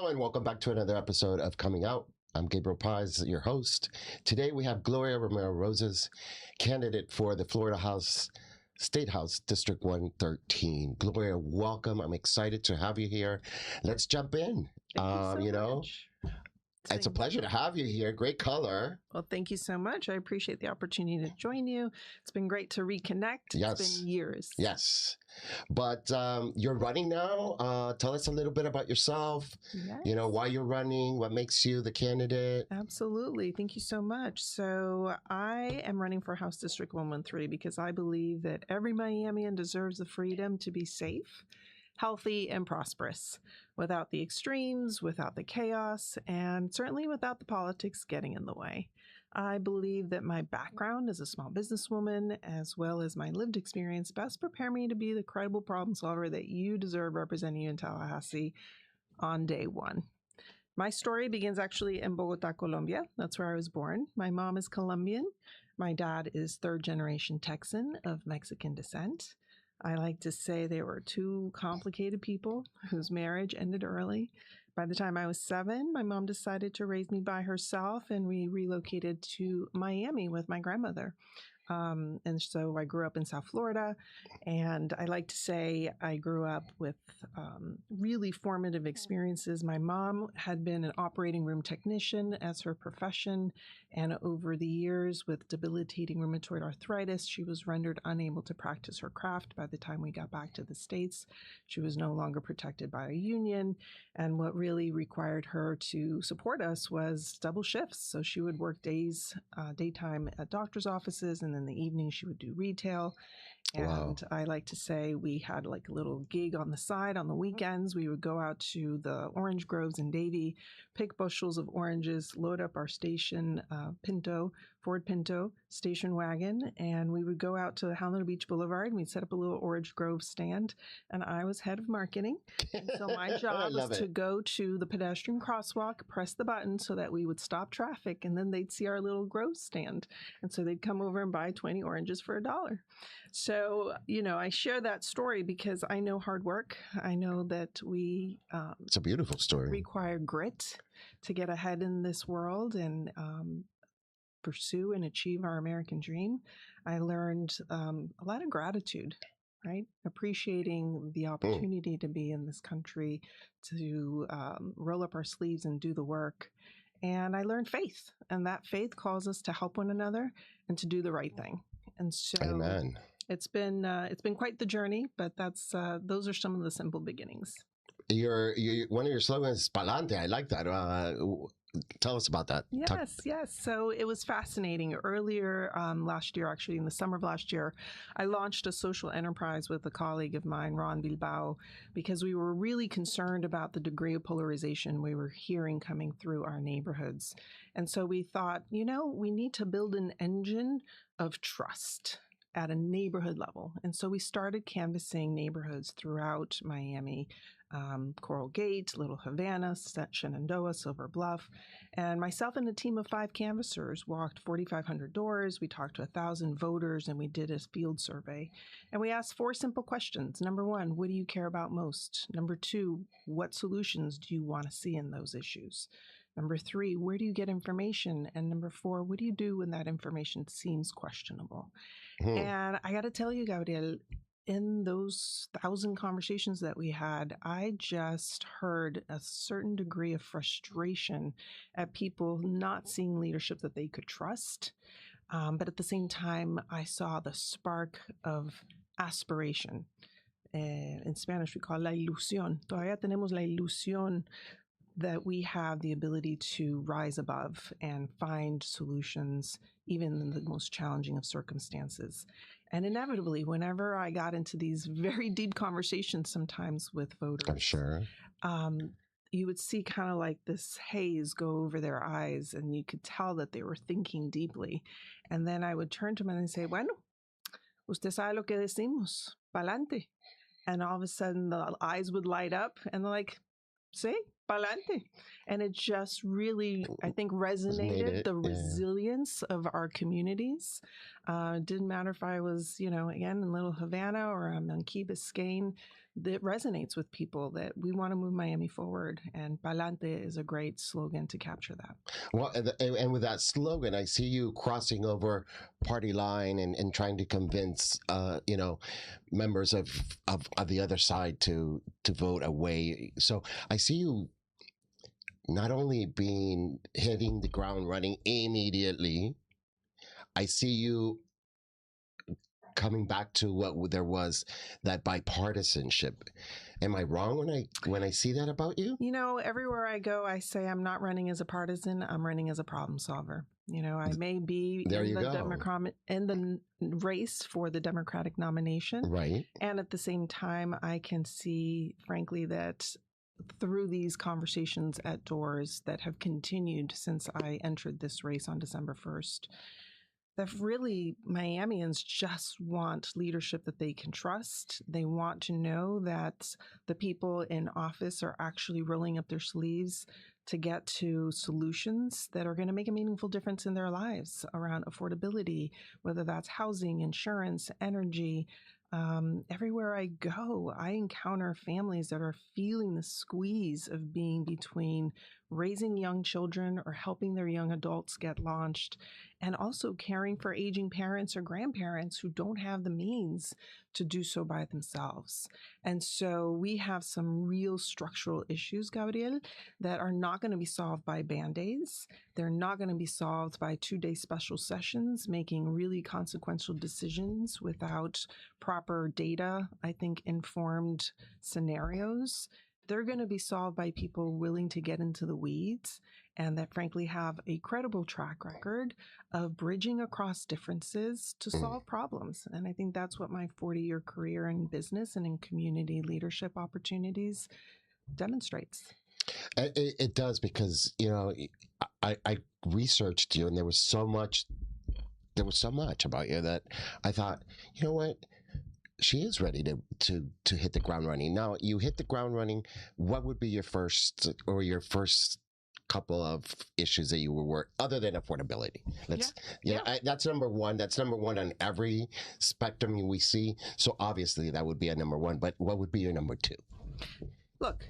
and welcome back to another episode of Coming Out. I'm Gabriel Paez, your host. Today we have Gloria Romero Roses, candidate for the Florida State House, District 113. Gloria, welcome. I'm excited to have you here. Let's jump in. Thank you so much. It's a pleasure to have you here. Great color. Well, thank you so much. I appreciate the opportunity to join you. It's been great to reconnect. Yes. It's been years. Yes. But you're running now. Tell us a little bit about yourself. Yes. You know, why you're running, what makes you the candidate. Absolutely. Thank you so much. So I am running for House District 113 because I believe that every Miamian deserves the freedom to be safe, healthy, and prosperous without the extremes, without the chaos, and certainly without the politics getting in the way. I believe that my background as a small businesswoman, as well as my lived experience, best prepare me to be the credible problem solver that you deserve representing you in Tallahassee on day one. My story begins actually in Bogota, Colombia. That's where I was born. My mom is Colombian. My dad is third-generation Texan of Mexican descent. I like to say they were two complicated people whose marriage ended early. By the time I was 7, my mom decided to raise me by herself, and we relocated to Miami with my grandmother. And so I grew up in South Florida, and I like to say I grew up with really formative experiences. My mom had been an operating room technician as her profession, and over the years with debilitating rheumatoid arthritis, she was rendered unable to practice her craft. By the time we got back to the States, she was no longer protected by a union, and what really required her to support us was double shifts. So she would work daytime at doctor's offices, and in the evening she would do retail. And Wow. I like to say we had like a little gig on the side on the weekends. We would go out to the orange groves in Davie, pick bushels of oranges, load up our station Ford Pinto station wagon, and we would go out to Halano Beach Boulevard, and we'd set up a little orange grove stand, and I was head of marketing. And so my job was to go to the pedestrian crosswalk, press the button so that we would stop traffic, and then they'd see our little grove stand. And so they'd come over and buy 20 oranges for $1. So, you know, I share that story because I know hard work. I know that we It's a beautiful story. Require grit to get ahead in this world and pursue and achieve our American dream. I learned a lot of gratitude, right? Appreciating the opportunity to be in this country, to roll up our sleeves and do the work. And I learned faith, and that faith calls us to help one another and to do the right thing. And so Amen. It's been quite the journey, but that's those are some of the simple beginnings. One of your slogans is "Palante." I like that. Tell us about that. Yes. So it was fascinating. Earlier last year, actually in the summer of last year, I launched a social enterprise with a colleague of mine, Ron Bilbao, because we were really concerned about the degree of polarization we were hearing coming through our neighborhoods. And so we thought, you know, we need to build an engine of trust at a neighborhood level. And so we started canvassing neighborhoods throughout Miami, Coral Gate, Little Havana, Shenandoah, Silver Bluff. And myself and a team of 5 canvassers walked 4,500 doors. We talked to 1,000 voters, and we did a field survey. And we asked 4 simple questions. Number 1, what do you care about most? Number 2, what solutions do you want to see in those issues? Number 3, where do you get information? And number 4, what do you do when that information seems questionable? And I got to tell you, Gabriel, in those 1,000 conversations that we had, I just heard a certain degree of frustration at people not seeing leadership that they could trust. But at the same time, I saw the spark of aspiration. In Spanish, we call it la ilusión. Todavía tenemos la ilusión that we have the ability to rise above and find solutions, even in the most challenging of circumstances. And inevitably, whenever I got into these very deep conversations sometimes with voters, I'm sure, you would see kind of like this haze go over their eyes, and you could tell that they were thinking deeply. And then I would turn to them and say, bueno, usted sabe lo que decimos, pa'lante. And all of a sudden the eyes would light up, and they're like, see, Pa'lante. And it just really, I think, resonated the resilience of our communities. Didn't matter if I was, again, in Little Havana or I'm on Key Biscayne. That resonates with people that we want to move Miami forward. And Pa'lante is a great slogan to capture that. Well, and with that slogan, I see you crossing over party line and trying to convince, members of the other side to vote away. So I see you not only hitting the ground running immediately, I see you coming back to what there was, that bipartisanship. Am I wrong when I see that about you? Everywhere I go, I say I'm not running as a partisan. I'm running as a problem solver. I may be in the race for the Democratic nomination. Right. And at the same time, I can see, frankly, that through these conversations at doors that have continued since I entered this race on December 1st, that really Miamians just want leadership that they can trust. They want to know that the people in office are actually rolling up their sleeves to get to solutions that are going to make a meaningful difference in their lives around affordability, whether that's housing, insurance, energy. Everywhere I go, I encounter families that are feeling the squeeze of being between raising young children or helping their young adults get launched, and also caring for aging parents or grandparents who don't have the means to do so by themselves. And so we have some real structural issues, Gabriel, that are not going to be solved by Band-Aids. They're not going to be solved by 2-day special sessions, making really consequential decisions without proper data, I think, informed scenarios. They're going to be solved by people willing to get into the weeds and that frankly have a credible track record of bridging across differences to solve problems. And I think that's what my 40-year career in business and in community leadership opportunities demonstrates. It does, because, I researched you and there was so much about you that I thought, you know what? She is ready to hit the ground running. Now, you hit the ground running. What would be your first couple of issues that you were other than affordability? That's number one. That's number one on every spectrum we see. So obviously that would be a number one. But what would be your number two? Look,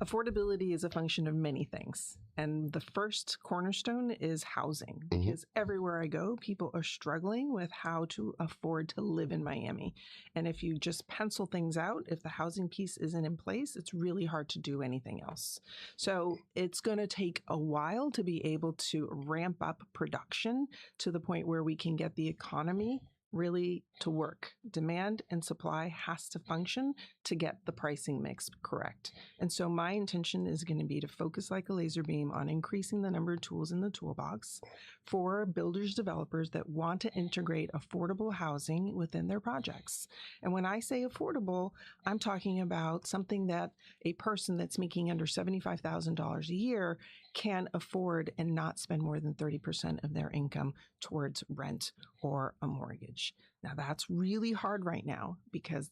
affordability is a function of many things. And the first cornerstone is housing, because everywhere I go, people are struggling with how to afford to live in Miami. And if you just pencil things out, if the housing piece isn't in place, it's really hard to do anything else. So it's going to take a while to be able to ramp up production to the point where we can get the economy really to work. Demand and supply has to function to get the pricing mix correct. And so my intention is going to be to focus like a laser beam on increasing the number of tools in the toolbox for builders, developers that want to integrate affordable housing within their projects. And when I say affordable, I'm talking about something that a person that's making under $75,000 a year can afford and not spend more than 30% of their income towards rent or a mortgage. Now, that's really hard right now because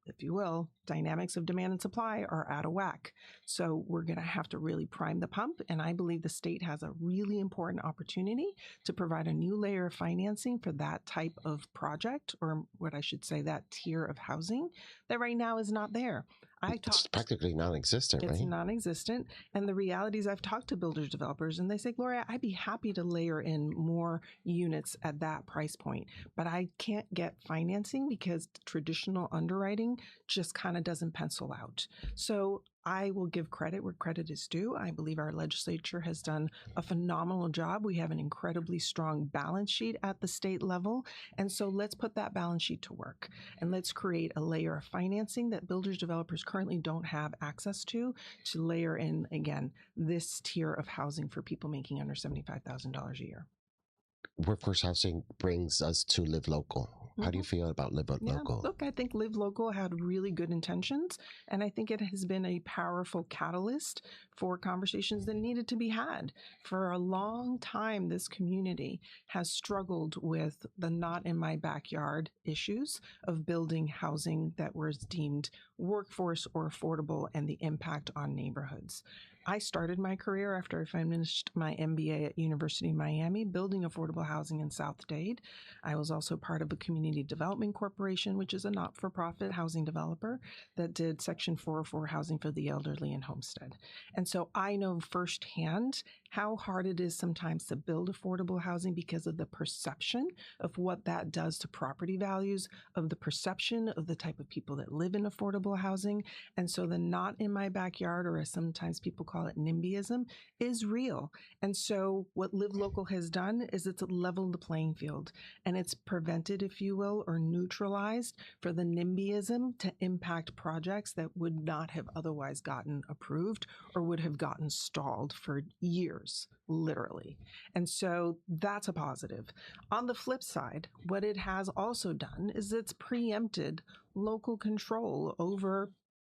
if you will, dynamics of demand and supply are out of whack. So we're going to have to really prime the pump. And I believe the state has a really important opportunity to provide a new layer of financing for that type of project, or what I should say, that tier of housing that right now is not there. It's practically non-existent, right? It's non-existent. And the reality is I've talked to builders, developers, and they say, Gloria, I'd be happy to layer in more units at that price point, but I can't get financing because traditional underwriting just kind of doesn't pencil out. So I will give credit where credit is due. I believe our legislature has done a phenomenal job. We have an incredibly strong balance sheet at the state level. And so let's put that balance sheet to work and let's create a layer of financing that builders, developers currently don't have access to layer in, again, this tier of housing for people making under $75,000 a year. Workforce housing brings us to Live Local. How do you feel about Live Local? Look, I think Live Local had really good intentions, and I think it has been a powerful catalyst for conversations that needed to be had. For a long time, this community has struggled with the not in my backyard issues of building housing that was deemed workforce or affordable and the impact on neighborhoods. I started my career after I finished my MBA at University of Miami, building affordable housing in South Dade. I was also part of a community development corporation, which is a not-for-profit housing developer that did Section 404 housing for the elderly and homestead. And so I know firsthand how hard it is sometimes to build affordable housing because of the perception of what that does to property values, of the perception of the type of people that live in affordable housing. And so the not in my backyard, or as sometimes people call it NIMBYism, is real. And so what Live Local has done is it's leveled the playing field, and it's prevented, if you will, or neutralized for the NIMBYism to impact projects that would not have otherwise gotten approved or would have gotten stalled for years, literally. And so that's a positive. On the flip side, what it has also done is it's preempted local control over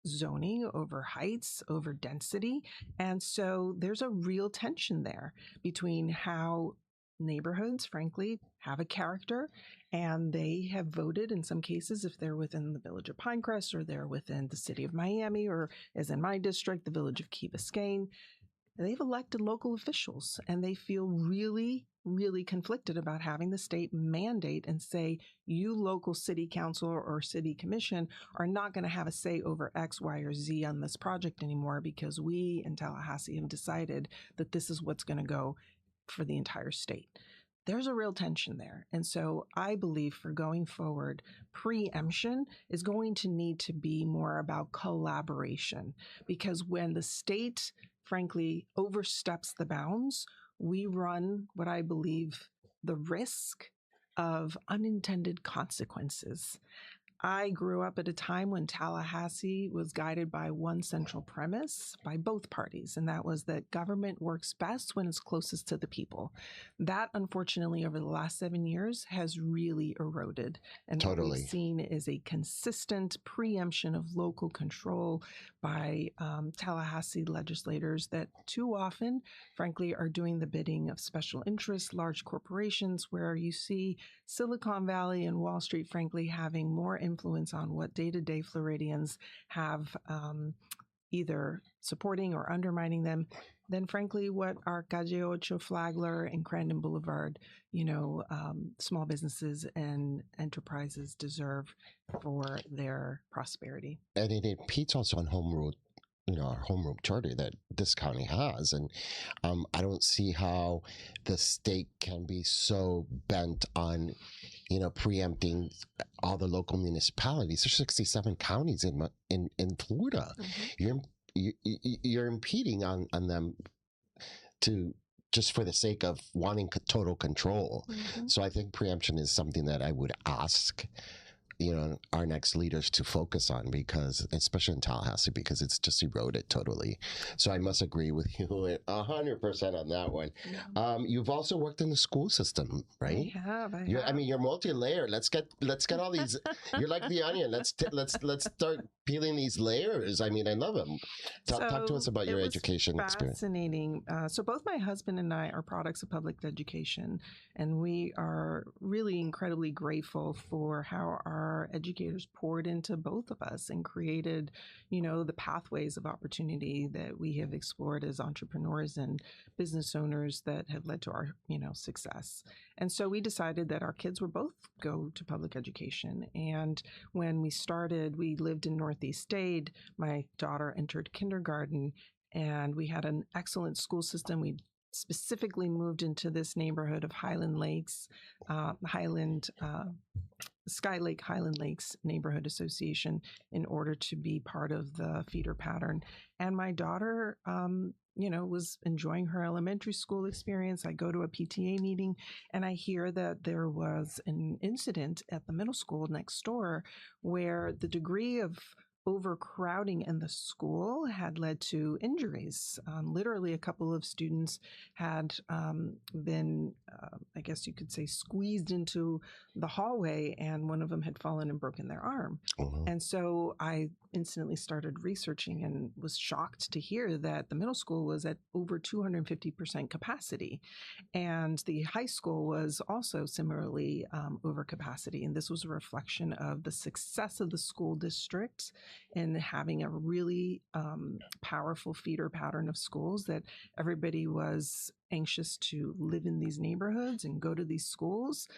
zoning, over heights, over density. And so there's a real tension there between how neighborhoods, frankly, have a character, and they have voted in some cases, if they're within the village of Pinecrest or they're within the city of Miami, or as in my district, the village of Key Biscayne, they've elected local officials, and they feel really, really conflicted about having the state mandate and say, you local city council or city commission are not going to have a say over X, Y, or Z on this project anymore because we in Tallahassee have decided that this is what's going to go for the entire state. There's a real tension there. And so I believe for going forward, preemption is going to need to be more about collaboration, because when the state, frankly, oversteps the bounds, we run what I believe the risk of unintended consequences. I grew up at a time when Tallahassee was guided by one central premise by both parties, and that was that government works best when it's closest to the people. That, unfortunately, over the last 7 years has really eroded. And what Totally. we've seen is a consistent preemption of local control by Tallahassee legislators that too often, frankly, are doing the bidding of special interests, large corporations, where you see Silicon Valley and Wall Street, frankly, having more influence on what day-to-day Floridians have either supporting or undermining them than, frankly, what our Calle Ocho, Flagler, and Crandon Boulevard, small businesses and enterprises deserve for their prosperity. And it impedes also on home rule, our home rule charter that this county has. And I don't see how the state can be so bent on, preempting all the local municipalities. There's 67 counties in Florida. Mm-hmm. You're impeding on them to just for the sake of wanting total control. Mm-hmm. So I think preemption is something that I would ask our next leaders to focus on, because especially in Tallahassee, because it's just eroded totally. So I must agree with you 100% on that one. Yeah. You've also worked in the school system, right? I have. You're multi-layered. Let's get all these. You're like the onion. Let's start peeling these layers. I love them. Talk to us about your education experience. Fascinating. So both my husband and I are products of public education, and we are really incredibly grateful for how our educators poured into both of us and created, the pathways of opportunity that we have explored as entrepreneurs and business owners that have led to our, success. And so we decided that our kids would both go to public education. And when we started, we lived in Northeast Dade. My daughter entered kindergarten, and we had an excellent school system. We specifically moved into this neighborhood of Highland Lakes, Sky Lake Highland Lakes Neighborhood Association, in order to be part of the feeder pattern. And my daughter, was enjoying her elementary school experience. I go to a PTA meeting and I hear that there was an incident at the middle school next door where the degree of overcrowding in the school had led to injuries. Literally, a couple of students had been, I guess you could say, squeezed into the hallway, and one of them had fallen and broken their arm. Mm-hmm. And so I instantly started researching and was shocked to hear that the middle school was at over 250% capacity. And the high school was also similarly over capacity. And this was a reflection of the success of the school district in having a really powerful feeder pattern of schools that everybody was anxious to live in these neighborhoods and go to these schools.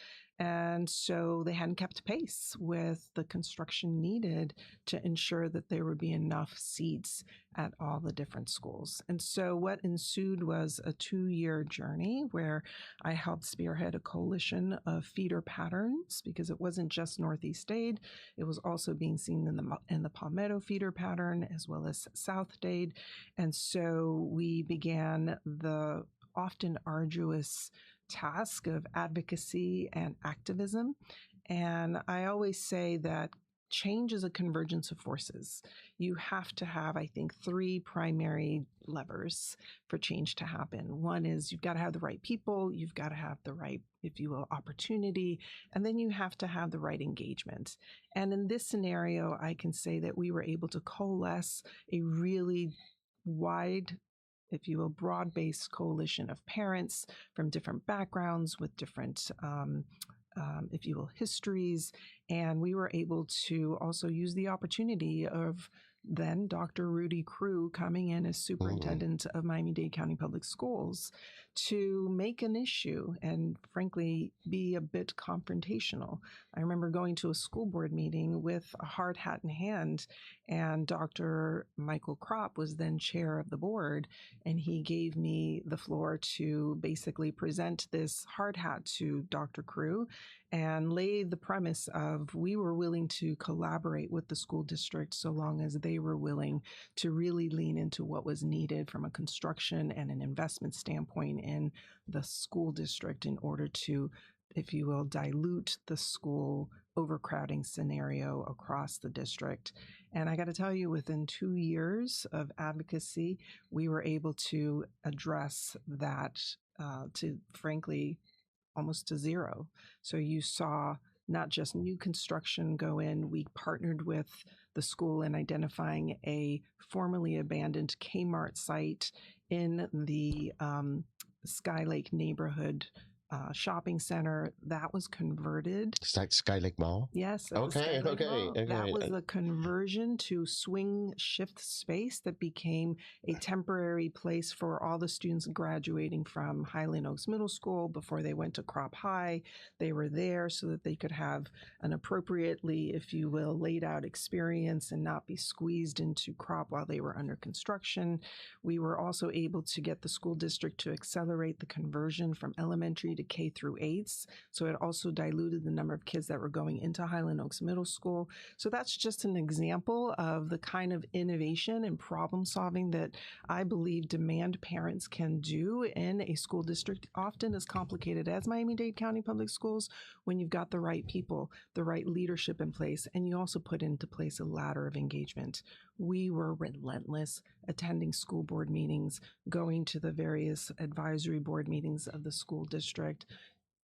And so they hadn't kept pace with the construction needed to ensure that there would be enough seats at all the different schools. And so what ensued was a 2-year journey where I helped spearhead a coalition of feeder patterns, because it wasn't just Northeast Dade. It was also being seen in the Palmetto feeder pattern as well as South Dade. And so we began the often arduous task of advocacy and activism. And I always say that change is a convergence of forces. You have to have, I think, 3 primary levers for change to happen. One is you've got to have the right people, you've got to have the right, if you will, opportunity, and then you have to have the right engagement. And in this scenario, I can say that we were able to coalesce a really wide, if you will, broad-based coalition of parents from different backgrounds with different, if you will, histories. And we were able to also use the opportunity of then Dr. Rudy Crew coming in as superintendent of Miami-Dade County Public Schools to make an issue and, frankly, be a bit confrontational. I remember going to a school board meeting with a hard hat in hand, and Dr. Michael Kropp was then chair of the board, and he gave me the floor to basically present this hard hat to Dr. Crew and lay the premise of we were willing to collaborate with the school district so long as they were willing to really lean into what was needed from a construction and an investment standpoint in the school district in order to, if you will, dilute the school overcrowding scenario across the district. And I got to tell you, within 2 years of advocacy, we were able to address that to, frankly, almost to zero. So you saw not just new construction go in, we partnered with the school in identifying a formerly abandoned Kmart site in the Skylake neighborhood shopping center that was converted. Skylake Mall? Yes. Okay. That was a conversion to swing shift space that became a temporary place for all the students graduating from Highland Oaks Middle School before they went to Crop High. They were there so that they could have an appropriately, if you will, laid out experience and not be squeezed into Crop while they were under construction. We were also able to get the school district to accelerate the conversion from elementary to K through 8s. So it also diluted the number of kids that were going into Highland Oaks Middle School. So that's just an example of the kind of innovation and problem solving that I believe demand parents can do in a school district often as complicated as Miami-Dade County Public Schools when you've got the right people, the right leadership in place, and you also put into place a ladder of engagement. We were relentless, attending school board meetings, going to the various advisory board meetings of the school district,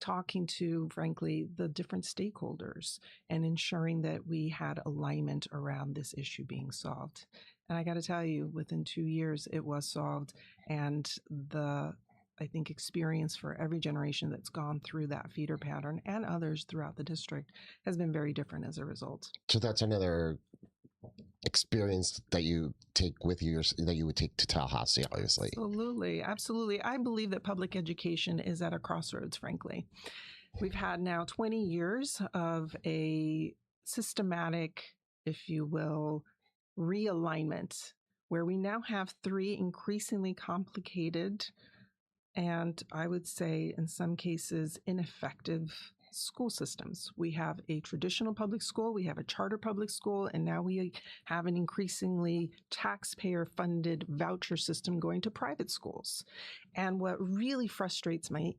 talking to, frankly, the different stakeholders and ensuring that we had alignment around this issue being solved. And I got to tell you, within 2 years, it was solved. And I think, experience for every generation that's gone through that feeder pattern and others throughout the district has been very different as a result. So that's another experience that you take with you, that you would take to Tallahassee, obviously. Absolutely. I believe that public education is at a crossroads, frankly. We've had now 20 years of a systematic, if you will, realignment, where we now have 3 increasingly complicated and, I would say, in some cases, ineffective school systems. We have a traditional public school, we have a charter public school, and now we have an increasingly taxpayer-funded voucher system going to private schools. And what really frustrates me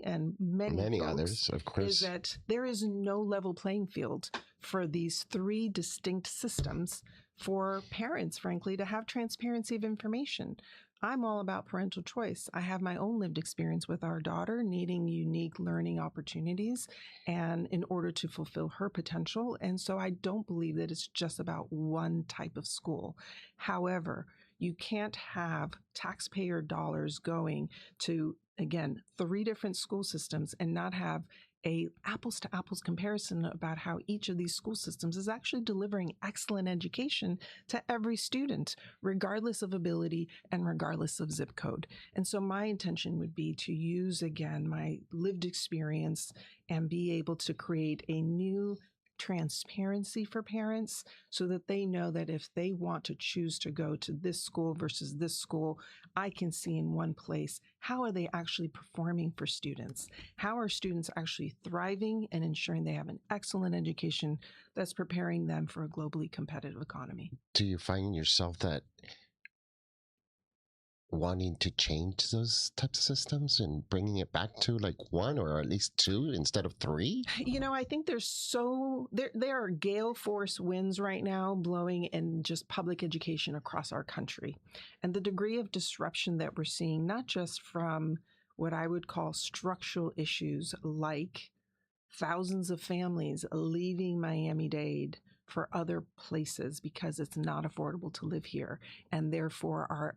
and many folks, others, of course, is that there is no level playing field for these 3 distinct systems for parents, frankly, to have transparency of information. I'm all about parental choice. I have my own lived experience with our daughter needing unique learning opportunities and in order to fulfill her potential. And so I don't believe that it's just about one type of school. However, you can't have taxpayer dollars going to, again, 3 different school systems and not have a apples to apples comparison about how each of these school systems is actually delivering excellent education to every student, regardless of ability and regardless of zip code. And so my intention would be to use again my lived experience and be able to create a new transparency for parents so that they know that if they want to choose to go to this school versus this school, I can see in one place, how are they actually performing for students? How are students actually thriving and ensuring they have an excellent education that's preparing them for a globally competitive economy? Do you find yourself that wanting to change those types of systems and bringing it back to like one or at least two instead of three? I think there are gale force winds right now blowing in just public education across our country. And the degree of disruption that we're seeing, not just from what I would call structural issues like thousands of families leaving Miami-Dade for other places because it's not affordable to live here, and therefore our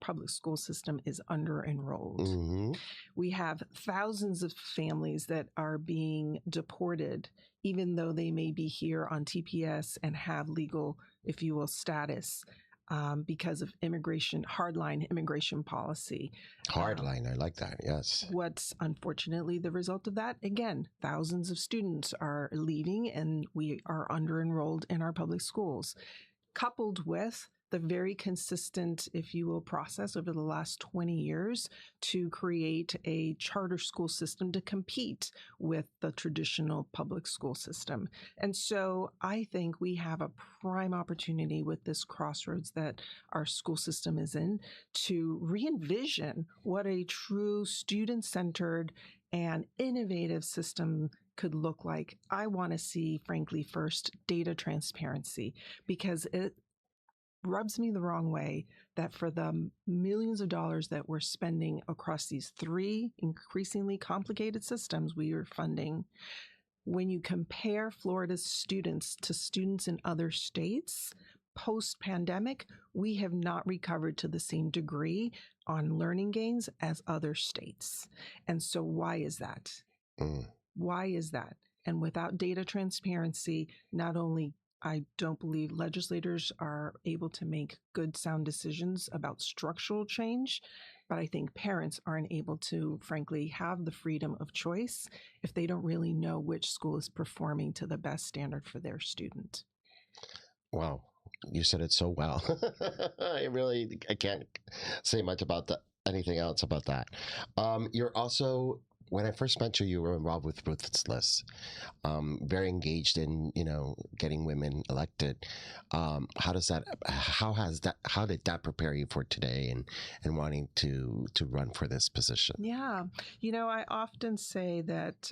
public school system is under enrolled. Mm-hmm. We have thousands of families that are being deported, even though they may be here on TPS and have legal, if you will, status. Because of hardline immigration policy. Hardline, I like that, yes. What's unfortunately the result of that? Again, thousands of students are leaving and we are under enrolled in our public schools, coupled with the very consistent, if you will, process over the last 20 years to create a charter school system to compete with the traditional public school system. And so I think we have a prime opportunity with this crossroads that our school system is in to re-envision what a true student-centered and innovative system could look like. I want to see, frankly, first, data transparency, because it rubs me the wrong way that for the millions of dollars that we're spending across these three increasingly complicated systems we are funding, when you compare Florida's students to students in other states, post-pandemic, we have not recovered to the same degree on learning gains as other states. And so why is that? Why is that? And without data transparency, not only I don't believe legislators are able to make good, sound decisions about structural change, but I think parents aren't able to, frankly, have the freedom of choice if they don't really know which school is performing to the best standard for their student. Wow, you said it so well. I can't say much about anything else about that. You're also, when I first met you, you were involved with Ruthless, very engaged in, getting women elected. How did that prepare you for today and wanting to run for this position? Yeah. I often say that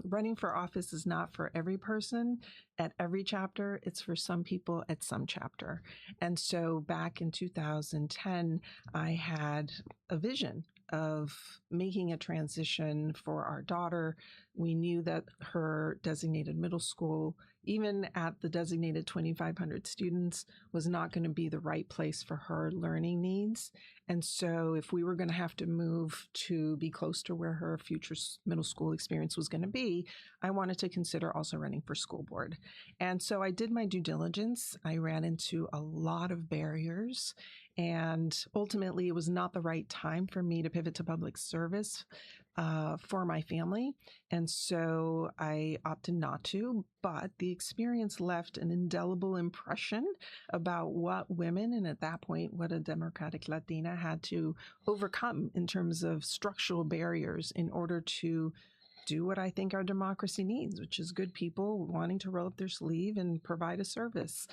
running for office is not for every person at every chapter. It's for some people at some chapter. And so back in 2010, I had a vision of making a transition for our daughter. We knew that her designated middle school, even at the designated 2,500 students, was not going to be the right place for her learning needs. And so if we were going to have to move to be close to where her future middle school experience was going to be, I wanted to consider also running for school board. And so I did my due diligence. I ran into a lot of barriers, and ultimately it was not the right time for me to pivot to public service for my family. And so I opted not to, but the experience left an indelible impression about what women, and at that point, what a Democratic Latina had to overcome in terms of structural barriers in order to do what I think our democracy needs, which is good people wanting to roll up their sleeve and provide a service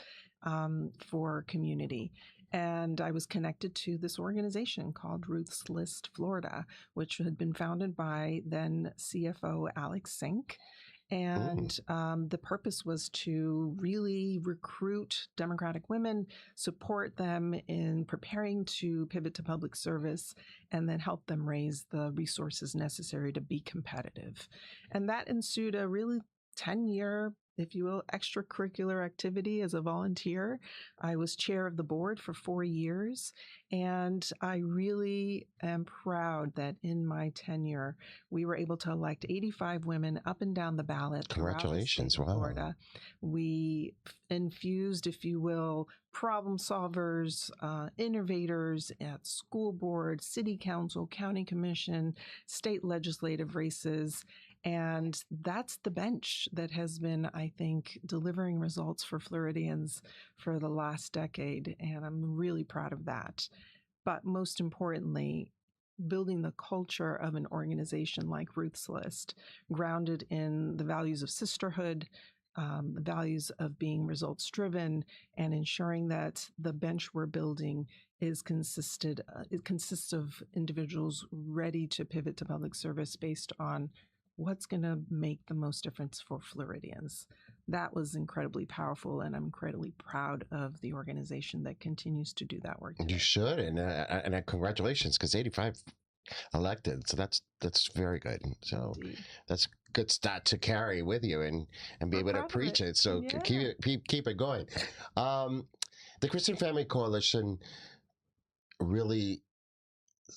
for community. And I was connected to this organization called Ruth's List Florida, which had been founded by then CFO Alex Sink. And the purpose was to really recruit Democratic women, support them in preparing to pivot to public service, and then help them raise the resources necessary to be competitive. And that ensued a really 10-year, if you will, extracurricular activity as a volunteer. I was chair of the board for 4 years, and I really am proud that in my tenure, we were able to elect 85 women up and down the ballot throughout the state Congratulations. of Wow. Florida. We infused, if you will, problem solvers, innovators at school board, city council, county commission, state legislative races. And that's the bench that has been, I think, delivering results for Floridians for the last decade. And I'm really proud of that. But most importantly, building the culture of an organization like Ruth's List, grounded in the values of sisterhood, the values of being results driven, and ensuring that the bench we're building is it consists of individuals ready to pivot to public service based on what's going to make the most difference for Floridians. That was incredibly powerful, and I'm incredibly proud of the organization that continues to do that work today. You should, and congratulations, because 85 elected, so that's very good. So Indeed. that's good stat to carry with you and be We're able to proud of preach it. So Yeah. keep it going. The Christian Family Coalition really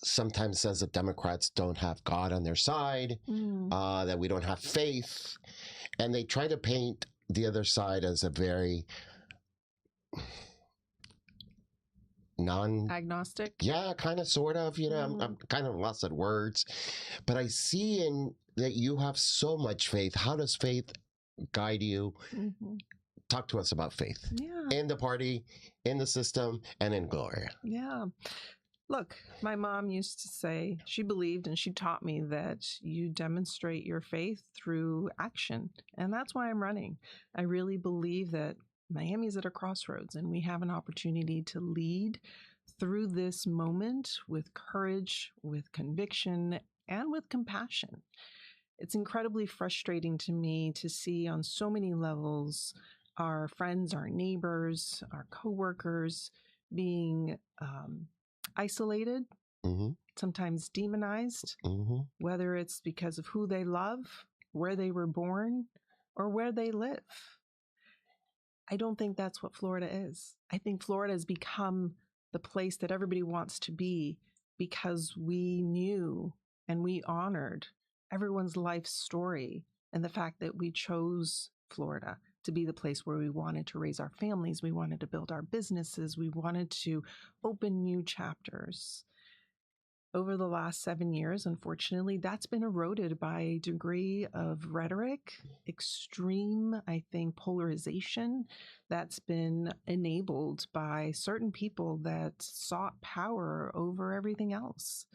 sometimes says that Democrats don't have God on their side, that we don't have faith, and they try to paint the other side as a very agnostic. Yeah, kind of, sort of. I'm kind of lost at words, but I see in that you have so much faith. How does faith guide you? Talk to us about faith in the party, in the system, and in Gloria. Yeah. Look, my mom used to say, she believed and she taught me that you demonstrate your faith through action. And that's why I'm running. I really believe that Miami's at a crossroads and we have an opportunity to lead through this moment with courage, with conviction, and with compassion. It's incredibly frustrating to me to see on so many levels our friends, our neighbors, our coworkers being isolated, sometimes demonized, whether it's because of who they love, where they were born, or where they live. I don't think that's what Florida is. I think Florida has become the place that everybody wants to be because we knew and we honored everyone's life story and the fact that we chose Florida to be the place where we wanted to raise our families, we wanted to build our businesses, we wanted to open new chapters. Over the last 7 years, unfortunately, that's been eroded by a degree of rhetoric, extreme, I think, polarization that's been enabled by certain people that sought power over everything else.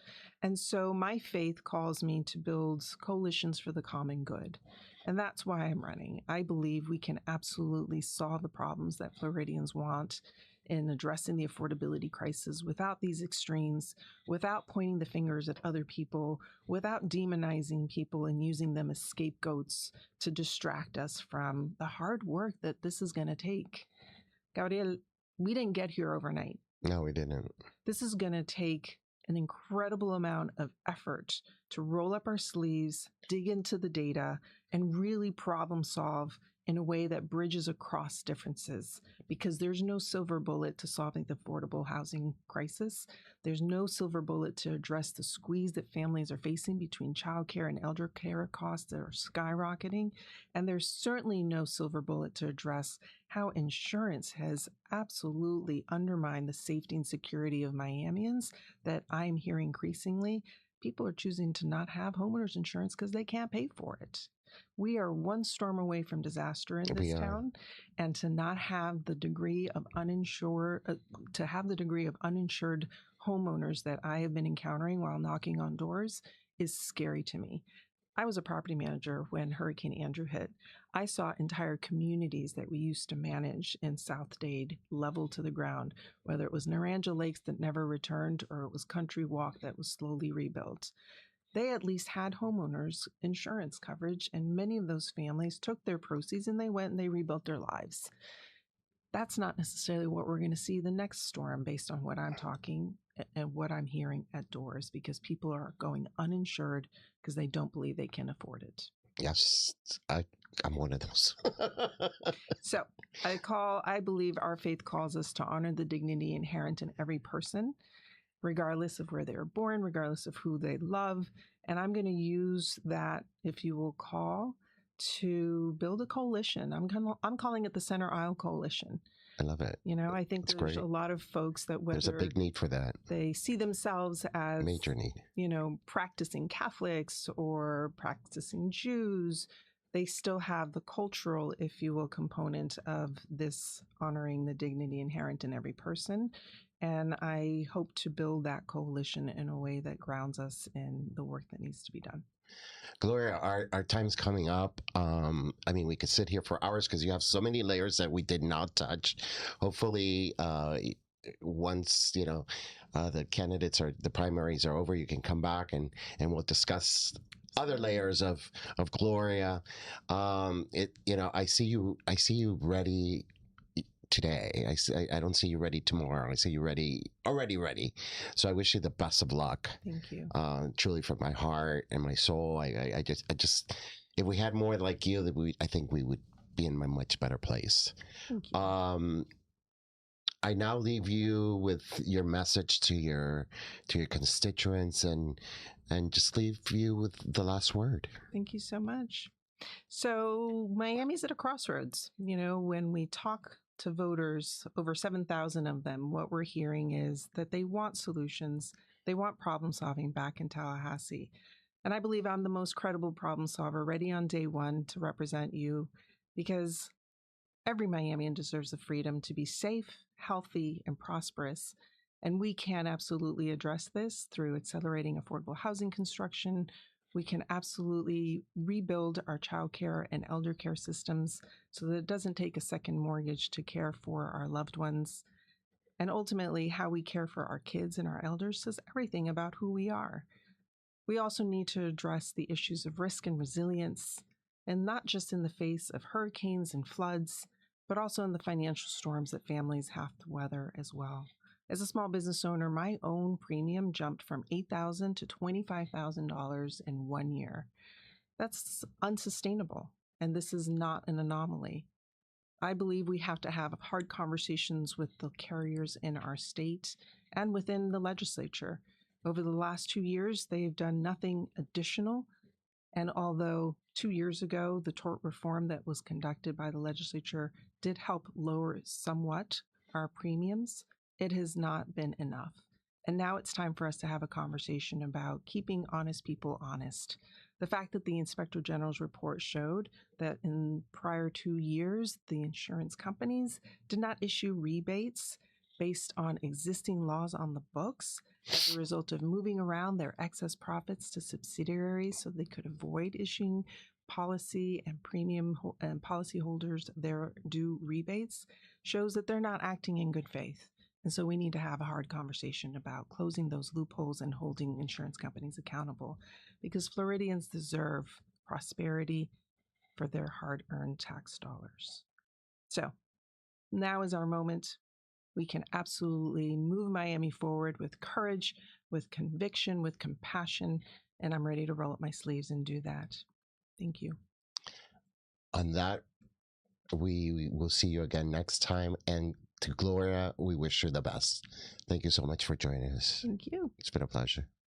And so my faith calls me to build coalitions for the common good. And that's why I'm running. I believe we can absolutely solve the problems that Floridians want in addressing the affordability crisis without these extremes, without pointing the fingers at other people, without demonizing people and using them as scapegoats to distract us from the hard work that this is going to take. Gabriel, we didn't get here overnight. No, we didn't. This is going to take an incredible amount of effort to roll up our sleeves, dig into the data, and really problem solve in a way that bridges across differences, because there's no silver bullet to solving the affordable housing crisis. There's no silver bullet to address the squeeze that families are facing between childcare and elder care costs that are skyrocketing. And there's certainly no silver bullet to address how insurance has absolutely undermined the safety and security of Miamians that I'm hearing increasingly. People are choosing to not have homeowners insurance because they can't pay for it. We are one storm away from disaster in this town, and to not have the degree of uninsured homeowners that I have been encountering while knocking on doors is scary to me. I was a property manager when Hurricane Andrew hit. I saw entire communities that we used to manage in South Dade leveled to the ground, whether it was Naranja Lakes that never returned or it was Country Walk that was slowly rebuilt. They at least had homeowners insurance coverage, and many of those families took their proceeds and they went and they rebuilt their lives. That's not necessarily what we're going to see the next storm based on what I'm talking and what I'm hearing at doors, because people are going uninsured because they don't believe they can afford it. Yes, I'm one of those. So I believe our faith calls us to honor the dignity inherent in every person, regardless of where they were born, regardless of who they love. And I'm going to use that, if you will call, to build a coalition. I'm calling it the Center Aisle Coalition. I love it. I think That's there's great. a lot of folks that There's a whether big need for that. they see themselves as Major need. practicing Catholics or practicing Jews, they still have the cultural, if you will, component of this honoring the dignity inherent in every person. And I hope to build that coalition in a way that grounds us in the work that needs to be done. Gloria, our time's coming up. I mean, we could sit here for hours because you have so many layers that we did not touch. Hopefully, once the candidates or the primaries are over, you can come back and we'll discuss other layers of Gloria. I see you ready today. I don't see you ready tomorrow. I see you already ready. So I wish you the best of luck. Thank you. Truly from my heart and my soul. I just, if we had more like you, I think we would be in a much better place. Thank you. I now leave you with your message to your constituents and just leave you with the last word. Thank you so much. So Miami's at a crossroads. When we talk to voters, over 7,000 of them, what we're hearing is that they want solutions. They want problem solving back in Tallahassee. And I believe I'm the most credible problem solver ready on day one to represent you, because every Miamian deserves the freedom to be safe, healthy, and prosperous. And we can absolutely address this through accelerating affordable housing construction. We can absolutely rebuild our childcare and elder care systems so that it doesn't take a second mortgage to care for our loved ones. And ultimately, how we care for our kids and our elders says everything about who we are. We also need to address the issues of risk and resilience, and not just in the face of hurricanes and floods, but also in the financial storms that families have to weather as well. As a small business owner, my own premium jumped from $8,000 to $25,000 in 1 year. That's unsustainable, and this is not an anomaly. I believe we have to have hard conversations with the carriers in our state and within the legislature. Over the last 2 years, they've done nothing additional. And although 2 years ago, the tort reform that was conducted by the legislature did help lower somewhat our premiums, it has not been enough. And now it's time for us to have a conversation about keeping honest people honest. The fact that the Inspector General's report showed that in prior 2 years, the insurance companies did not issue rebates based on existing laws on the books as a result of moving around their excess profits to subsidiaries so they could avoid issuing policy and premium and policyholders their due rebates, shows that they're not acting in good faith. And so we need to have a hard conversation about closing those loopholes and holding insurance companies accountable, because Floridians deserve prosperity for their hard-earned tax dollars. So now is our moment. We can absolutely move Miami forward with courage, with conviction, with compassion, and I'm ready to roll up my sleeves and do that. Thank you. On that, we will see you again next time. And to Gloria, we wish her the best. Thank you so much for joining us. Thank you. It's been a pleasure.